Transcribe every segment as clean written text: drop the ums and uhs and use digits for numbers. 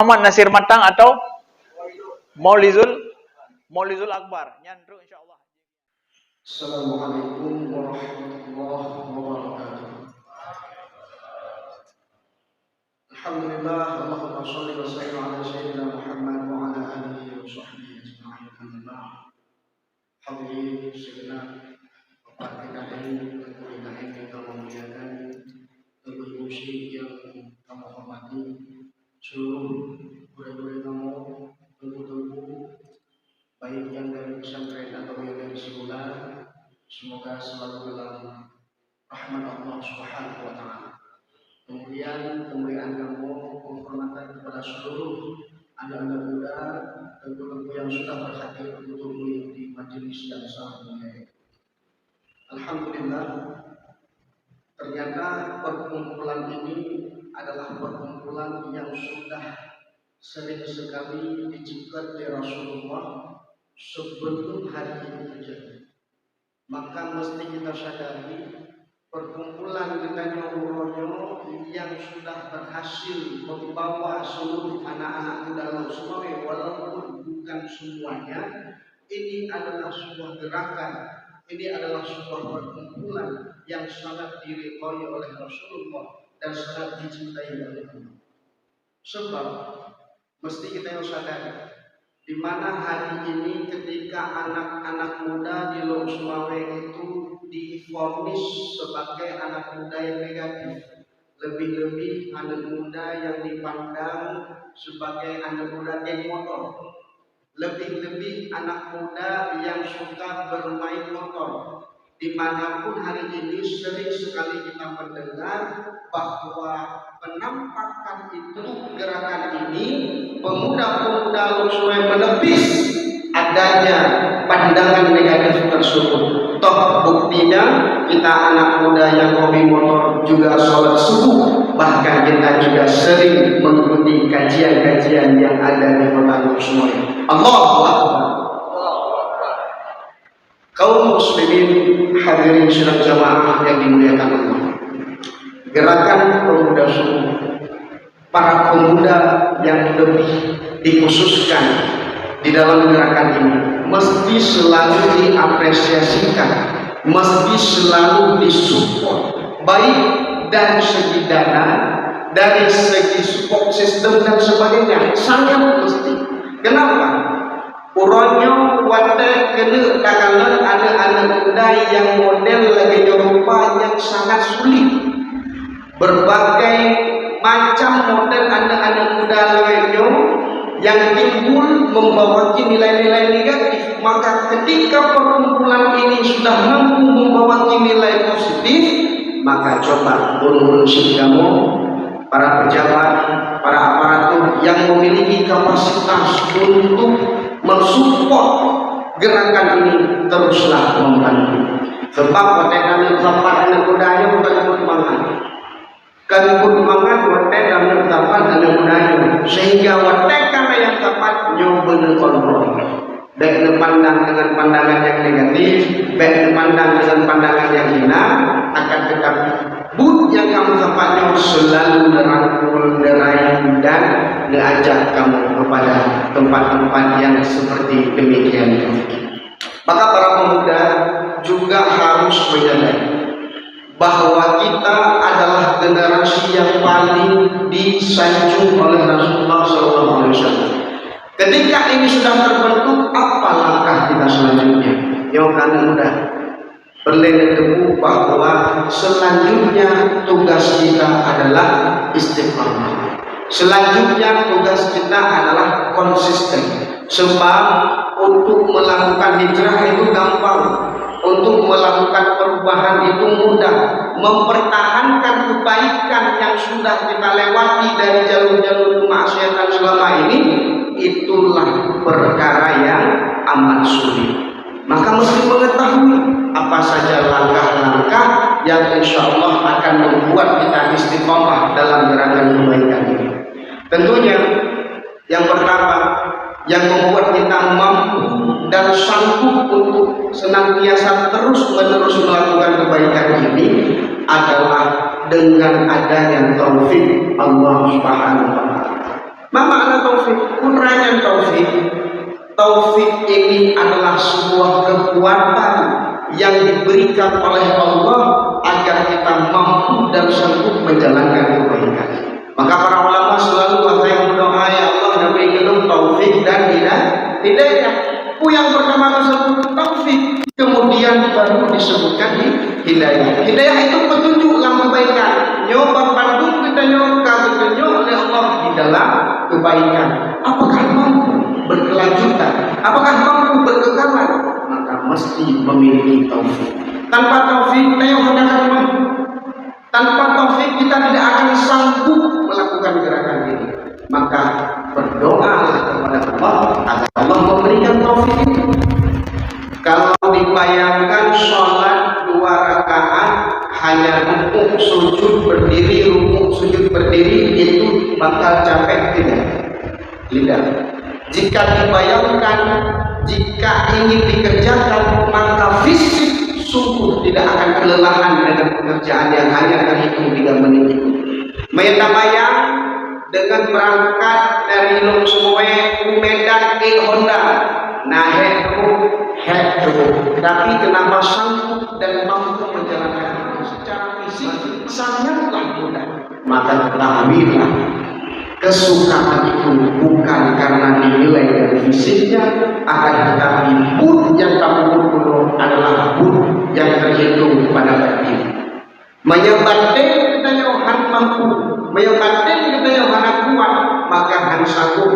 Muhammad Nasir Matang atau Maulizul Akbar nyandru insyaallah. Assalamualaikum warahmatullahi wabarakatuh. Alhamdulillah, Allahumma shalli wa sallim ala sayyidina Muhammad wa ala alihi wa sahbihi ajma'in. Amma hadirin segenap Bapak PKN, PKN yang kami muliakan, Ibu Syekh yang kami hormati, seluruh murid-murid kamu, tunggu-tunggu baik yang dari pesantren atau yang dari sekolah, semoga selalu dalam rahmat Allah Subhanahu wa taala. Kemudian kemuliaan kamu, penghormatan kepada seluruh anak-anak muda, tentu yang sudah berhadir untuk mengikuti majelis yang sangat mulia. Alhamdulillah, ternyata perkumpulan ini adalah perkumpulan yang sudah sering sekali diciptakan oleh Rasulullah sebelum hari ini terjadi. Maka mesti kita sadari perkumpulan dengan Uronyo yang sudah berhasil membawa seluruh anak-anak muda Sumawe, walaupun bukan semuanya, ini adalah sebuah gerakan, ini adalah sebuah perkumpulan yang sangat diridhoi oleh Rasulullah dan sangat dicintai oleh Allah. Sebab mesti kita yang sadari, di mana hari ini ketika anak-anak muda di Lok Sumawe itu divonis sebagai anak muda yang negatif, lebih-lebih anak muda yang dipandang sebagai anak muda geng motor, lebih-lebih anak muda yang suka bermain motor. Dimanapun hari ini sering sekali kita mendengar bahwa penampakan itu, gerakan ini, pemuda-pemuda Sumawe menepis adanya pandangan negatif tersebut. Toh buktinya kita anak muda yang hobi motor juga sholat subuh, bahkan kita juga sering mengikuti kajian-kajian yang ada di kota Sumawe. Allahu Akbar. Kaum muslimin hadirin sidang jamaah yang dimuliakan Allah. Gerakan pemuda subuh, para pemuda yang lebih dikhususkan di dalam gerakan ini mesti selalu diapresiasikan, mesti selalu disupport, baik dari segi dana, dari segi support sistem dan sebagainya, sangat mesti. Kenapa? Uronyo wate kena kalangan anak-anak muda yang model lagi rupa yang sangat sulit. Berbagai macam model anak-anak muda lainnya yang timbul membawa nilai-nilai negatif. Maka ketika perkumpulan ini sudah mampu membawa nilai positif, maka coba urun-urun kamu, para pejabat, para aparatur yang memiliki kapasitas untuk mensupport gerakan ini, teruslah membantu. Sebab pada zaman anak budaya bukan perkembangan, kan perkembangan pada dalam zaman anak budaya, sehingga pada yang tepat nyoba kontrol. Baik pandang dengan pandangan yang negatif, baik pandang dengan pandangan yang hina, akan tetapi but yang kamu tempatnya selalu merangkul, meraih dan mengajak kamu kepada tempat-tempat yang seperti demikian. Maka para pemuda juga harus menyadari bahwa kita adalah generasi yang paling disanjung oleh Rasulullah SAW. Ketika ini sudah terbentuk, apa langkah kita selanjutnya? Yang akan mudah berlindung bahwa selanjutnya tugas kita adalah istiqamah. Selanjutnya tugas kita adalah konsisten. Sebab untuk melakukan hijrah itu gampang, untuk melakukan perubahan itu mudah. Mempertahankan kebaikan yang sudah kita lewati dari jalur-jalur kemaksiatan selama ini, itulah perkara yang amat sulit. Maka mesti mengetahui apa saja langkah-langkah yang insya Allah akan membuat kita istiqomah dalam gerakan kebaikan ini. Tentunya yang pertama yang membuat kita mampu dan sanggup untuk senantiasa terus-menerus melakukan kebaikan ini adalah dengan adanya taufik Allah Subhanahu wa taala. Ma makna taufik? Uraian taufik. Taufik ini adalah sebuah kekuatan yang diberikan oleh Allah agar kita mampu dan sanggup menjalankan kebaikan. Maka para ulama selalu berdoa, ya Allah berikan taufik dan hidayah. Yang pertama disebut taufik, kemudian baru disebutkan hidayah. Hidayah itu petunjuk dalam kebaikan. Nyoba Bandung kita nyoba oleh Allah di dalam kebaikan. Apakah mampu berkelanjutan? Apakah mampu berkekalan? Maka mesti memiliki taufik. Tanpa taufik kita akan mampu. Tanpa taufik kita tidak akan sanggup melakukan gerakan ini. Maka berdoalah kepada Allah agar Allah memberikan taufik itu. Kalau dibayangkan sholat 2 rakaat hanya rukuk sujud berdiri itu bakal capek tidak? Jika dibayangkan, jika ingin dikerjakan, maka fisik sungguh tidak akan kelelahan dengan pekerjaan yang hanya terhitung 3 menit itu. Bayang dengan berangkat dari Lungsmoe ke Medan ke Honda, tapi kenapa sanggup dan mampu menjalankan itu secara fisik sangatlah mudah. Maka ketahuilah, kesukaan itu bukan karena dinilai dari fisiknya, akan tetapi bud yang kamu bunuh adalah bud yang terhitung pada batin. Menyebatin kita yohan mampu, menyebatin kita yohan kuat, maka harus sanggup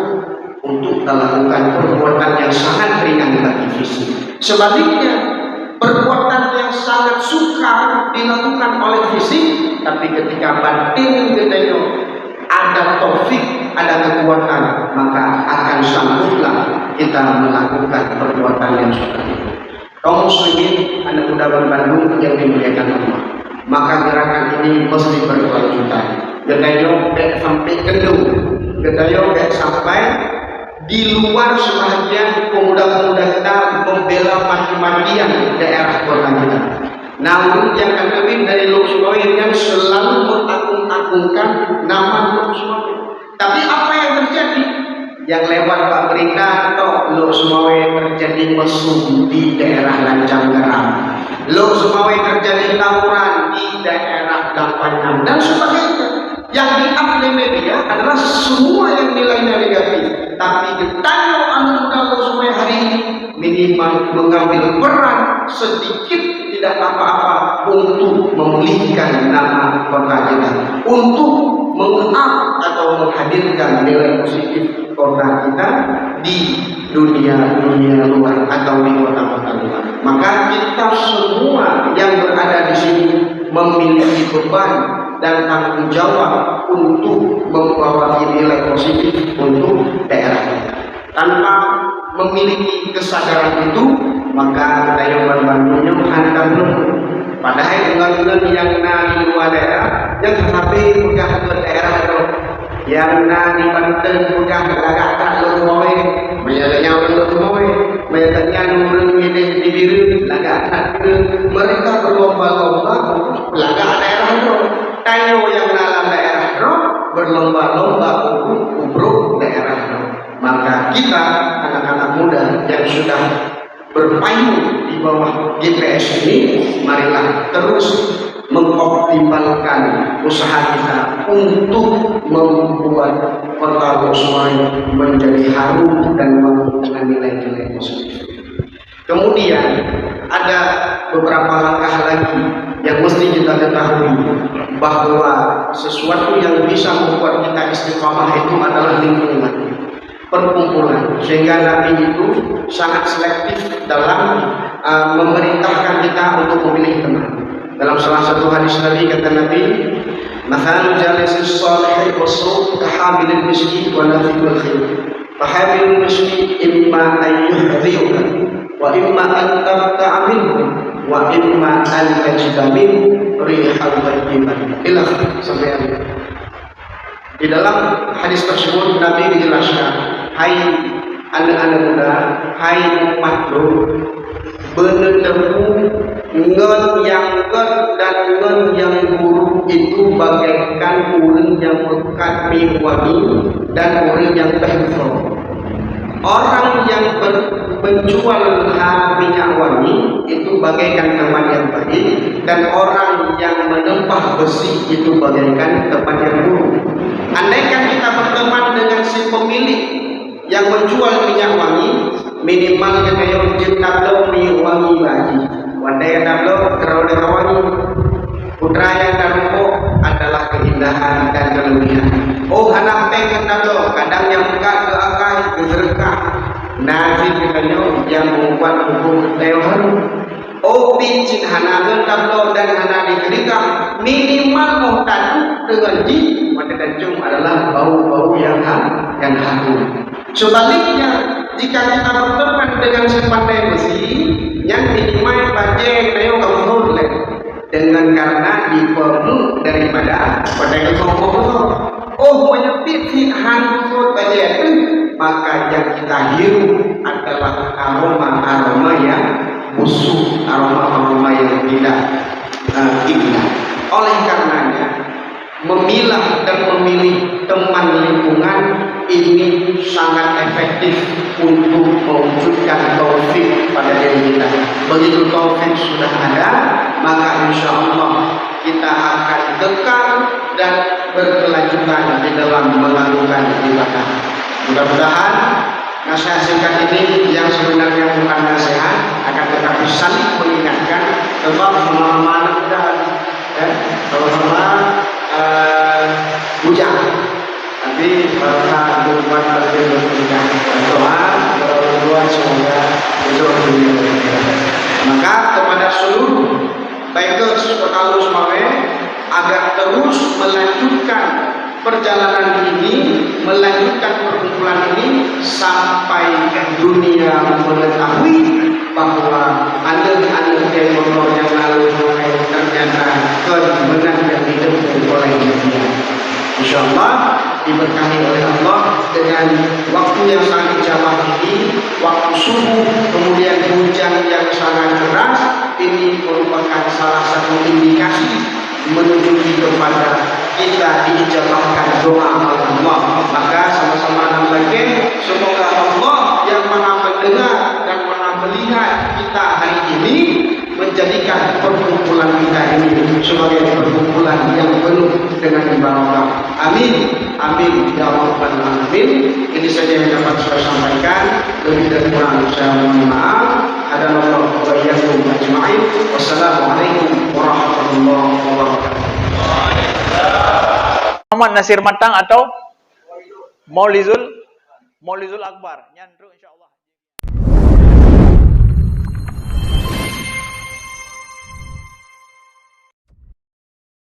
untuk melakukan perbuatan yang sangat ringan bagi fisik. Sebaliknya, perbuatan yang sangat sukar dilakukan oleh fisik, tapi ketika batin kita ada taufik, ada kekuatan, maka akan sangguplah kita melakukan perbuatan yang sukar. Kaum muslimin, anak muda Bandung yang dimuliakan Allah, maka gerakan ini mesti berkelanjutan. Gedayo sampai gedung, gedayo sampai di luar sebagian pemuda-pemuda kita membela mati-matian daerah kota kita. Namun yang lebih dari Lungsmoe yang selalu mengagung-agungkan nama Lungsmoe. Tapi apa yang terjadi? Yang lewat Pak Berita atau Lungsmoe terjadi mesum di daerah Lancanggeram, Lungsmoe terjadi tawuran di daerah Gampanyang dan sebagainya. Yang diambil media adalah semua yang nilainya negatif. Tapi getahnya anak muda Lungsmoe hari ini minimal mengambil peran sedikit tidak apa-apa untuk memulihkan nama kota kita, untuk mengangkat atau menghadirkan nilai positif kota kita di dunia luar atau di kota-kota luar. Maka kita semua yang berada di sini memiliki beban dan tanggung jawab untuk membawa nilai positif untuk daerah kita. Tanpa memiliki kesadaran itu, maka daya Bandungnya hantam belum. Padahal dengan yang di luar daerah, yang tetapi bukan ke daerah itu, yang di Banten bukan agak tak Lungsmoe, menyadanya Lungsmoe, menyadanya nurun ini di biru, agak tak mereka berlomba-lomba laga daerah itu. Tayo yang dalam daerah itu berlomba-lomba untuk ubruk daerah itu. Maka kita anak-anak muda yang sudah berpayung di bawah GPS ini, marilah terus mengoptimalkan usaha kita untuk membuat kota Lungsmoe menjadi harum dan mampu dengan nilai-nilai positif. Kemudian ada beberapa langkah lagi yang mesti kita ketahui, bahwa sesuatu yang bisa membuat kita istiqamah itu adalah lingkungan, perkumpulan. Sehingga Nabi itu sangat selektif dalam memerintahkan kita untuk memilih teman. Dalam salah satu hadis Nabi kata Nabi, "Mathalu jalisis salih wasu kahamilil miski wa nafiqul khair. Fahamilul miski imma an yuhdhiuka wa imma an tabta'a minhu wa imma an tajida min rihal tayyiban." Ilah sampai akhir. Di dalam hadis tersebut Nabi menjelaskan, hai anak-anak muda, hai umatku, benedemu ngen yang ger dan ngen yang buruk itu bagaikan bagaikan orang yang pekat minyak wangi dan orang yang berhufro. Orang yang menjual minyak wangi itu bagaikan teman yang baik, dan orang yang menempah besi itu bagaikan teman yang buruk. Andaikan kita berteman dengan si pemilik yang menjual minyak wangi, minimal kita yang jenablo minyak wangi bagi. Wandai nablo terlalu wangi. Putra yang darbo adalah keindahan dan kelebihan. Oh anak pengen nablo, kadang yang muka ke akai gezerkah. Nasi kitanya yang membuat hukum teohan. Oh pincin hanagan nablo dan hana diberikan minimal mau tadu dengan ji. Maka kacung adalah bau-bau yang harum. Sebaliknya, jika kita berteman dengan si pandai besi, yang minimal bajeng nayo kamu dengan karena diperlu daripada pandai kamu. Oh menyepit si hantu bajeng itu, maka yang kita hirup adalah aroma yang busuk, aroma yang tidak indah. Oleh karenanya, memilah dan memilih teman lingkungan ini sangat efektif untuk mewujudkan taufik pada diri kita. Begitu taufik sudah ada, maka insya Allah kita akan kekal dan berkelanjutan di dalam melakukan ibadah. Mudah-mudahan nasihat singkat ini yang sebenarnya bukan nasihat, akan tetapi saling mengingatkan sebab pemahaman kita, sama-sama hujan. Nanti kita berbuat berjaya doa berdua semoga besok dunia. Maka kepada seluruh bikers Kota Sumawe agar terus melanjutkan perjalanan ini, melanjutkan perkumpulan ini sampai dunia mengetahui bahwa ada motor yang lalu ternyata kebenaran yang ditempuh oleh dunia. InsyaAllah diberkahi oleh Allah dengan waktu yang sangat ijabah ini, waktu subuh, kemudian hujan yang sangat deras. Ini merupakan salah satu indikasi menunjuki kepada kita diijabahkan doa oleh Allah. Maka sama-sama nampaknya semoga Allah yang maha mendengar dan maha melihat kita hari ini menjadikan perkumpulan kita ini sebagai perkumpulan yang penuh dengan barakah. Amin, amin ya rabbal alamin. Ini saja yang dapat saya sampaikan. Lebih dan kurang saya mohon maaf. Hadallahu wa iyyakum ajma'in. Wassalamualaikum warahmatullahi wabarakatuh. Muhammad Nasir Matang atau Maulizul Akbar. Nyandru insyaallah.